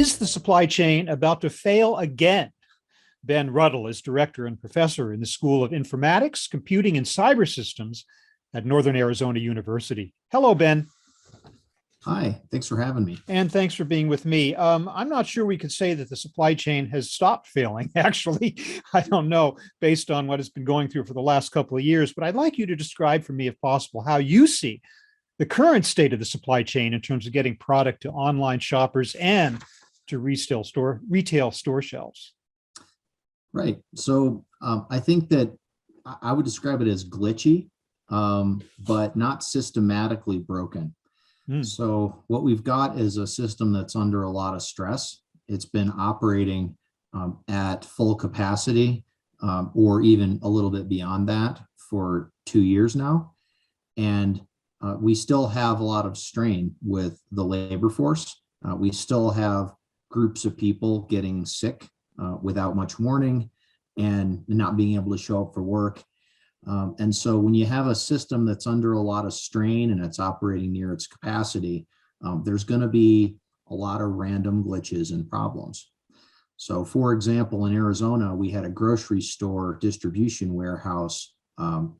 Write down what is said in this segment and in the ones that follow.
Is the supply chain about to fail again? Ben Ruddell is director and professor in the School of Informatics, Computing, and Cyber Systems at Northern Arizona University. Hello, Ben. Hi, thanks for having me. And thanks for being with me. I'm not sure we could say that the supply chain has stopped failing, actually. I don't know, based on what it's been going through for the last couple of years, but I'd like you to describe for me, if possible, how you see the current state of the supply chain in terms of getting product to online shoppers and to retail store shelves. Right. So I think that I would describe it as glitchy, but not systematically broken. So what we've got is a system that's under a lot of stress. It's been operating at full capacity or even a little bit beyond that for 2 years now. And we still have a lot of strain with the labor force. We still have groups of people getting sick without much warning and not being able to show up for work. And so when you have a system that's under a lot of strain and it's operating near its capacity, there's going to be a lot of random glitches and problems. So for example, in Arizona, we had a grocery store distribution warehouse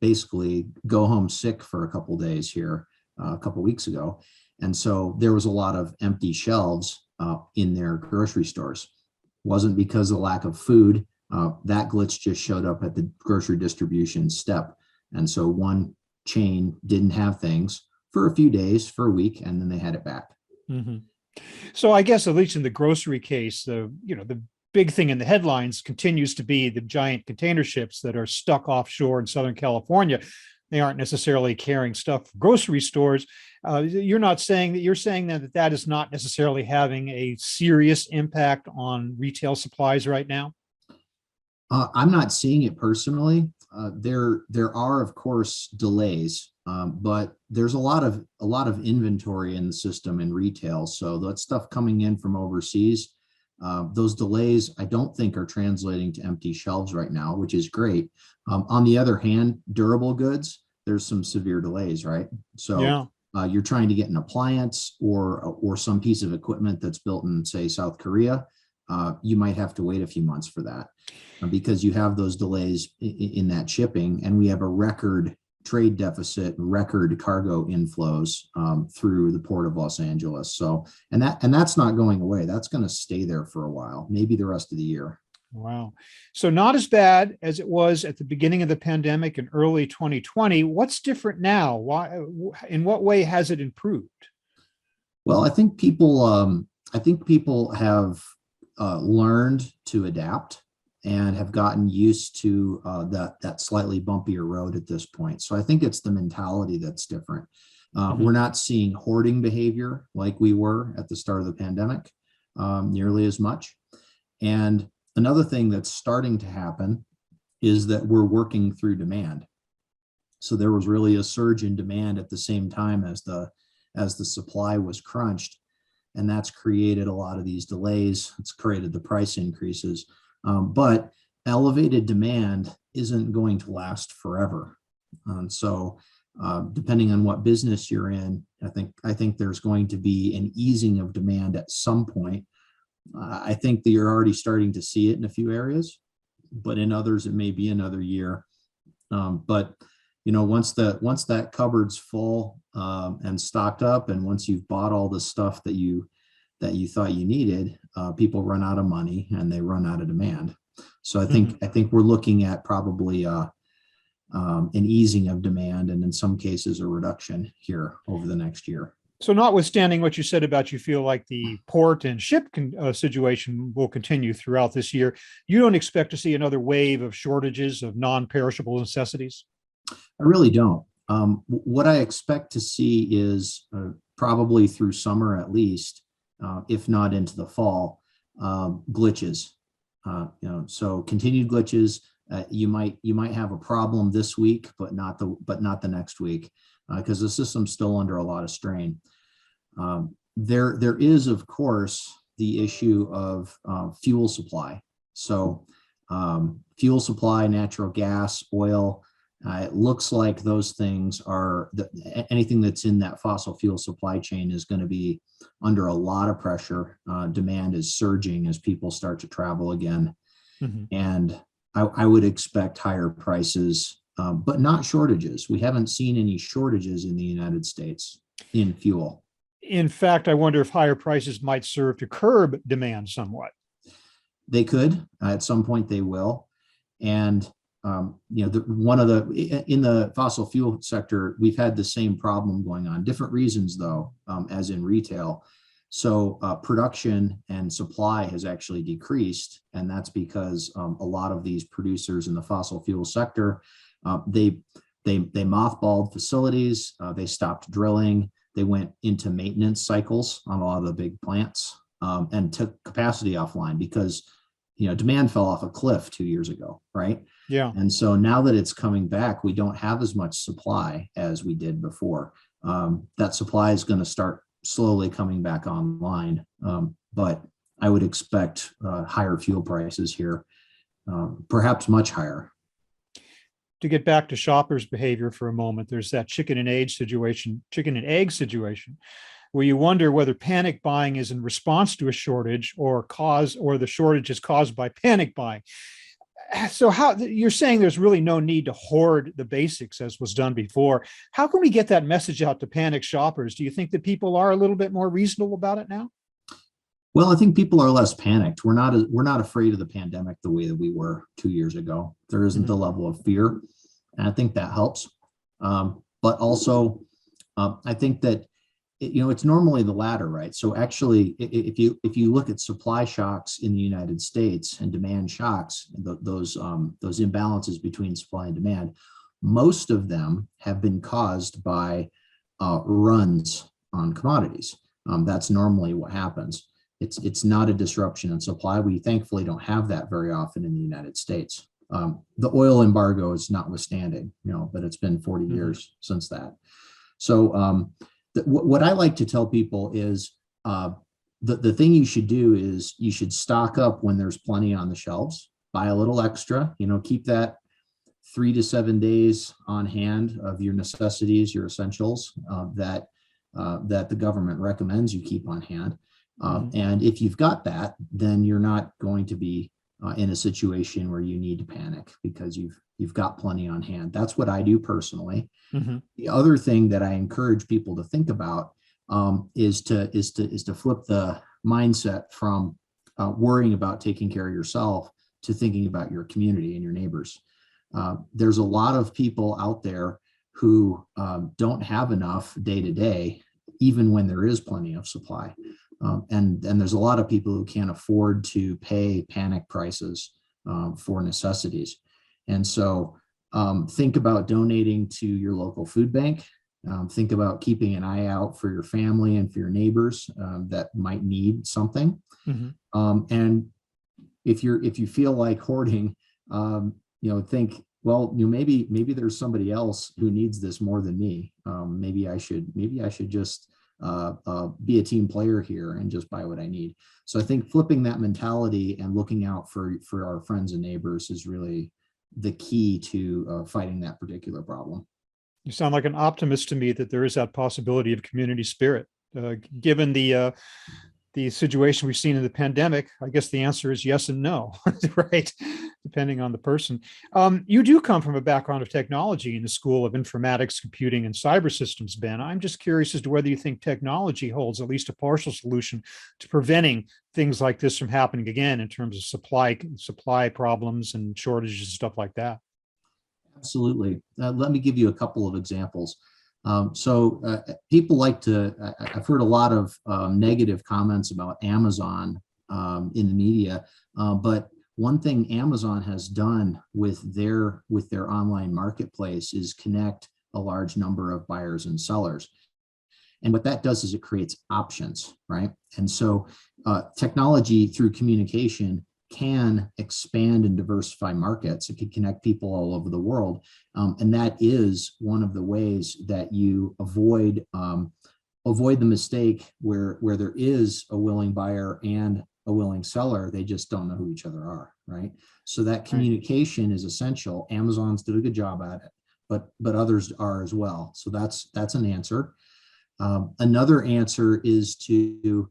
basically go home sick for a couple days here a couple weeks ago. And so there was a lot of empty shelves in their grocery stores. Wasn't because of lack of food. That glitch just showed up at the grocery distribution step. And so one chain didn't have things for a few days, for a week, and then they had it back. Mm-hmm. So I guess, at least in the grocery case, the big thing in the headlines continues to be the giant container ships that are stuck offshore in Southern California. They aren't necessarily carrying stuff for grocery stores. You're saying that is not necessarily having a serious impact on retail supplies right now? I'm not seeing it personally. There are, of course, delays, but there's a lot of inventory in the system in retail. So that stuff coming in from overseas, those delays, I don't think are translating to empty shelves right now, which is great. On the other hand, durable goods, there's some severe delays, right? So yeah. You're trying to get an appliance or some piece of equipment that's built in, say, South Korea. You might have to wait a few months for that because you have those delays in that shipping, and we have a record trade deficit, record cargo inflows through the port of Los Angeles. So, and that's not going away. That's going to stay there for a while, maybe the rest of the year. Wow. So not as bad as it was at the beginning of the pandemic in early 2020. What's different now? Why? In what way has it improved? Well, I think people have learned to adapt and have gotten used to that slightly bumpier road at this point. So I think it's the mentality that's different. We're not seeing hoarding behavior like we were at the start of the pandemic nearly as much. And another thing that's starting to happen is that we're working through demand. So there was really a surge in demand at the same time as the supply was crunched. And that's created a lot of these delays. It's created the price increases. But elevated demand isn't going to last forever. So depending on what business you're in, I think there's going to be an easing of demand at some point. I think that you're already starting to see it in a few areas, but in others, it may be another year. But once that cupboard's full and stocked up, and once you've bought all the stuff that you thought you needed, people run out of money and they run out of demand. So I think we're looking at probably an easing of demand, and in some cases a reduction here over the next year. So notwithstanding what you said about you feel like the port and ship situation will continue throughout this year, you don't expect to see another wave of shortages of non-perishable necessities? I really don't. What I expect to see is probably through summer at least, if not into the fall, glitches. So continued glitches. You might have a problem this week, but not the next week, because the system's still under a lot of strain. There is, of course, the issue of fuel supply. So fuel supply, natural gas, oil, It looks like those things are anything that's in that fossil fuel supply chain is going to be under a lot of pressure. Demand is surging as people start to travel again. Mhm. And I would expect higher prices, but not shortages. We haven't seen any shortages in the United States in fuel. In fact, I wonder if higher prices might serve to curb demand somewhat. They could, at some point they will. And one of the in the fossil fuel sector, we've had the same problem going on, different reasons though, as in retail. So production and supply has actually decreased, and that's because a lot of these producers in the fossil fuel sector, they mothballed facilities, they stopped drilling, they went into maintenance cycles on a lot of the big plants, and took capacity offline because demand fell off a cliff 2 years ago, right? Yeah. And so now that it's coming back, we don't have as much supply as we did before. That supply is going to start slowly coming back online, but I would expect higher fuel prices here, perhaps much higher. To get back to shoppers' behavior for a moment, there's that chicken and egg situation, where you wonder whether panic buying is in response to a shortage or the shortage is caused by panic buying. So how you're saying there's really no need to hoard the basics as was done before. How can we get that message out to panic shoppers? Do you think that people are a little bit more reasonable about it now? Well, I think people are less panicked. We're not afraid of the pandemic the way that we were 2 years ago. There isn't the level of fear, and I think that helps. But also, I think that it's normally the latter, right? So actually, if you look at supply shocks in the United States and demand shocks, those imbalances between supply and demand, most of them have been caused by runs on commodities. That's normally what happens. It's not a disruption in supply. We thankfully don't have that very often in the United States. The oil embargo is notwithstanding, but it's been 40 years since that. So what I like to tell people is the thing you should do is you should stock up when there's plenty on the shelves, buy a little extra, keep that 3 to 7 days on hand of your necessities, your essentials that the government recommends you keep on hand. And if you've got that, then you're not going to be in a situation where you need to panic because you've got plenty on hand. That's what I do personally. The other thing that I encourage people to think about is to flip the mindset from worrying about taking care of yourself to thinking about your community and your neighbors. There's a lot of people out there who don't have enough day to day, even when there is plenty of supply. And there's a lot of people who can't afford to pay panic prices for necessities. And so think about donating to your local food bank. Think about keeping an eye out for your family and for your neighbors that might need something. And if you feel like hoarding, think, well, maybe there's somebody else who needs this more than me. Maybe I should just be a team player here and just buy what I need. So I think flipping that mentality and looking out for our friends and neighbors is really the key to fighting that particular problem. You sound like an optimist to me that there is that possibility of community spirit. Given the situation we've seen in the pandemic, I guess the answer is yes and no, right? Depending on the person. You do come from a background of technology in the School of Informatics, Computing, and Cyber Systems, Ben. I'm just curious as to whether you think technology holds at least a partial solution to preventing things like this from happening again in terms of supply problems and shortages and stuff like that. Absolutely. Let me give you a couple of examples. People like to, I've heard a lot of negative comments about Amazon in the media, but one thing Amazon has done with their online marketplace is connect a large number of buyers and sellers. And what that does is it creates options, right? And so technology through communication can expand and diversify markets. It can connect people all over the world. And that is one of the ways that you avoid the mistake where there is a willing buyer and a willing seller. They just don't know who each other are, right? So that communication is essential. Amazon's did a good job at it. but others are as well. So that's an answer. Another answer is to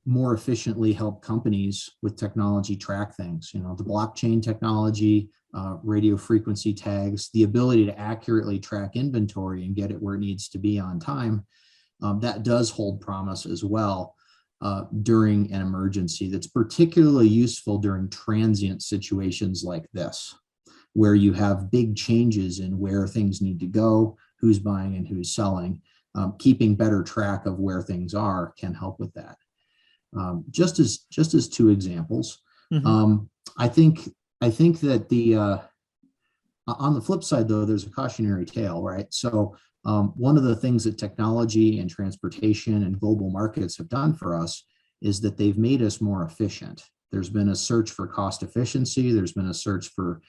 more efficiently help companies with technology track things. You know, the blockchain technology, radio frequency tags, the ability to accurately track inventory and get it where it needs to be on time. That does hold promise as well during an emergency. That's particularly useful during transient situations like this, where you have big changes in where things need to go, who's buying and who's selling. Keeping better track of where things are can help with that. Just as two examples, I think that on the flip side, though, there's a cautionary tale, right? So one of the things that technology and transportation and global markets have done for us is that they've made us more efficient. There's been a search for cost efficiency. There's been a search for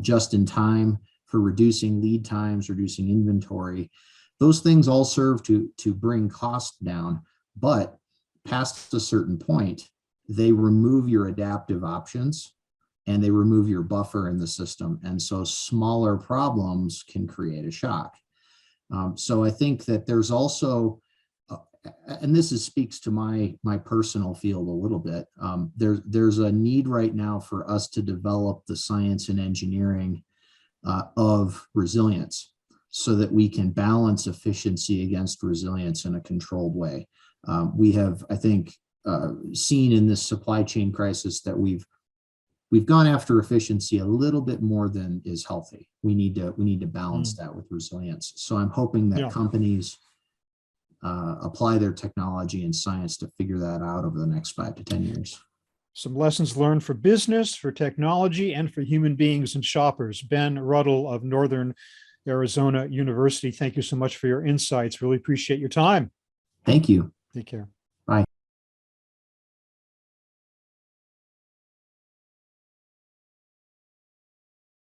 just in time, for reducing lead times, reducing inventory. Those things all serve to bring costs down, but past a certain point, they remove your adaptive options and they remove your buffer in the system. And so smaller problems can create a shock. So I think that there's also, and this speaks to my personal field a little bit, there's a need right now for us to develop the science and engineering of resilience so that we can balance efficiency against resilience in a controlled way. We have, I think, seen in this supply chain crisis that we've gone after efficiency a little bit more than is healthy. We need to balance that with resilience. So I'm hoping that companies apply their technology and science to figure that out over the next 5 to 10 years. Some lessons learned for business, for technology, and for human beings and shoppers. Ben Ruddell of Northern Arizona University, thank you so much for your insights. Really appreciate your time. Thank you. Take care.